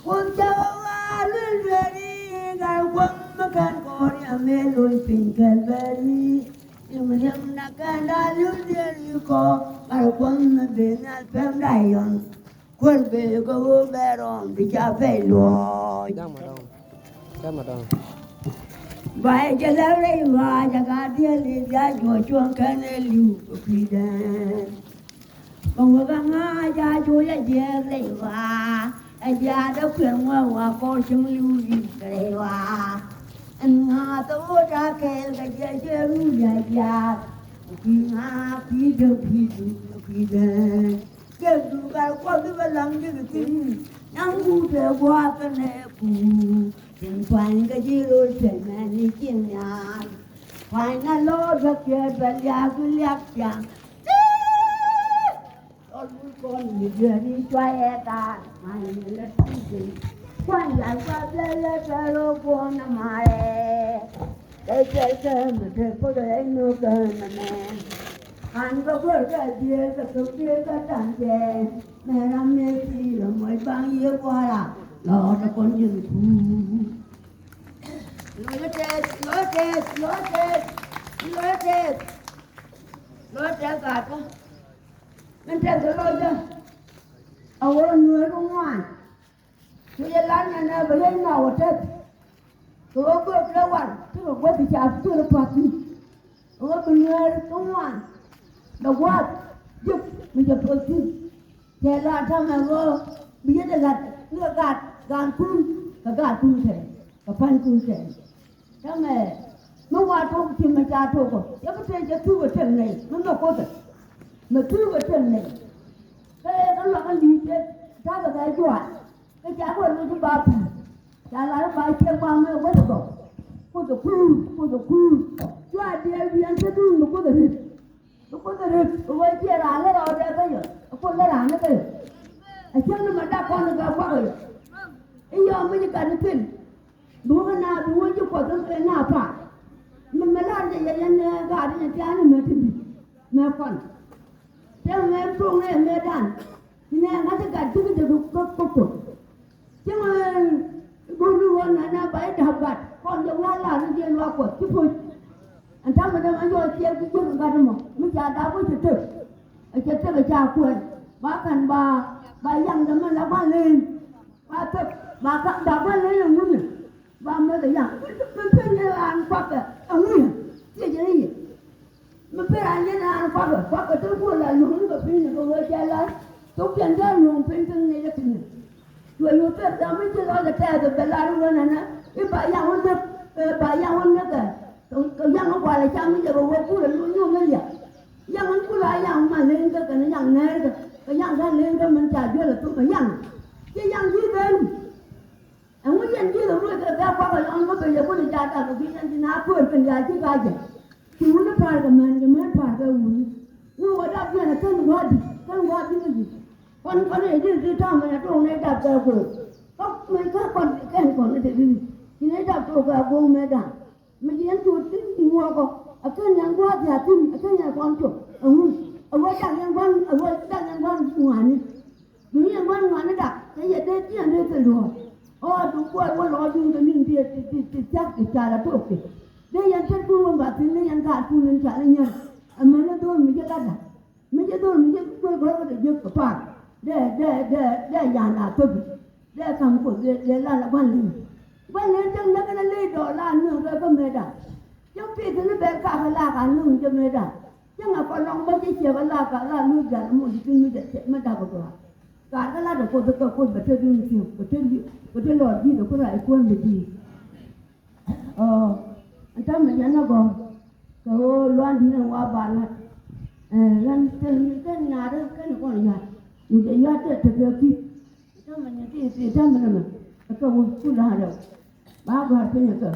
quân châu lên về đi gai quân mà can có đi mê lùi phình kèn về đi nhưng mà thêm đã can đã lưu đi có gai quân mà về nhà phèm đại yon quân về có vô bè rong đi cha về lùi đang mà đâu vậy cho lâu đây và cho cả thiên lý gia chùa chuông cái này lưu phi đen còn có ngã gia chùa gia diệt đây và gia đã khuyên hoa con chúng lưu gì đây và anh ngã tổ ra kêu cái gia gia lưu gia phi ngã phi đen cái du cái qua cái lăng cái tin nắng u thế qua cái này cu tình quan cái gì rồi thế này đi chinh nhàn phải là lo rất nhiều vật giá cứ liếc chẳng con đi về đi choai ta mày là gì quan lại qua lên lô con mà để chơi mà chơi có để nó chơi mà nè anh có cái gì cái chẳng về mẹ làm gì thì là mấy bao nhiêu qua là lo cho con như thu lối chết cả con mình chết rồi chứ ở người cũng ngoan tôi giờ lăn này nè bây giờ nào chết tôi có cái quan tôi có cái chả tôi là phát đi tôi người cũng ngoan đâu quá giúp mình giúp tôi chứ thế là thằng nào có bây giờ là gạt gạt phun thế cái phun thế thế mà qua thôi thì mà cha thôi có cái cái thu cái chuyện này nó có thật mà thu cái chuyện này cái là cái gì thế cha cái chuyện cái cha của nó ba phần cha là ba千万没有我这个或者哭就爱别这种的或者是我接哪来了这个或者哪那个chẳng mà đã con được qua rồi giờ mình cả được tin đúng cái nào đúng chứ có cái nào phải mình làm gì vậy nên gà đi nhà nó mới tin mẹ con thế mẹ trung này mẹ đàn nè nó sẽ cả chút cái được tốt chứ mà bố luôn là phải học gạt con giống là nó chơi loa của chứ thôi anh ta mà đang ăn rồi chơi cái chuyện gạt mà mình cha đã có chuyện cái cha quên bác cần bà yang đó mà là bà lên bà thật bà lên là ngon bà mới cái yang mình phải như ăn quạt à ngon gì gì mình phải ăn như ăn quạt cái tôi mua là ngon cái pin của người cha lấy tôi nhận ra ngon pin cái này là pin rồi tôi biết là mình chỉ là cái cái là luôn nè cái bà yang hơn cái yang nó qua là cha mình giờ bà phụ là luôn ngon cái gì yang nó cũng là yang mà lên cái yang này cái yang ra lên cái mình trả chuyện là tôi phải yang cái yang gì bên anh muốn yang gì rồi cái qua cái ông có bây giờ có được trả cả cái yang gì nào quên cái giá trị cái gì thì muốn nó phải cái mình phải cái muốn nó có đáp chuyện là cái gì cái gì con này đi thăm mà trong này đáp cái của có mấy cái con này thì này đáp cái của mẹ đã mà gì anh chuột thì mua có cái nhà qua thì cái nhà con chuột ở ngoài đang ngoài này đúng như ngoài nó đặt cái gì đấy chỉ là nơi tự lo đúng qua lo dùng cái những thì chắc cái trả là tốt đấy đây anh sẽ buông vào thì đây anh gạt buông anh trả lại nhá mà nó thôi mình chưa gạt mình tôi có thể giúp các bạn để nhà là tôi để cầm của để là quan lý chẳng là cái này đó là nương rồi có mẹ đã trong khi thì nó bé cả là nương cho mẹ đã chẳng là con lòng bao nhiêu cái là nuôi gà một cái nuôi gà mà đào vào cả cái là được con bật chơi đương chiều bật chơi lọt gì được có lại quân được gì anh ta mình nhắn nó còn cái loan đi là qua bàn này loan cái nhà đó cái nó còn nhà những cái nhà thật thì ta mình nhắn thì ta mình làm cái con cũng là đâu ba cái nhà cơ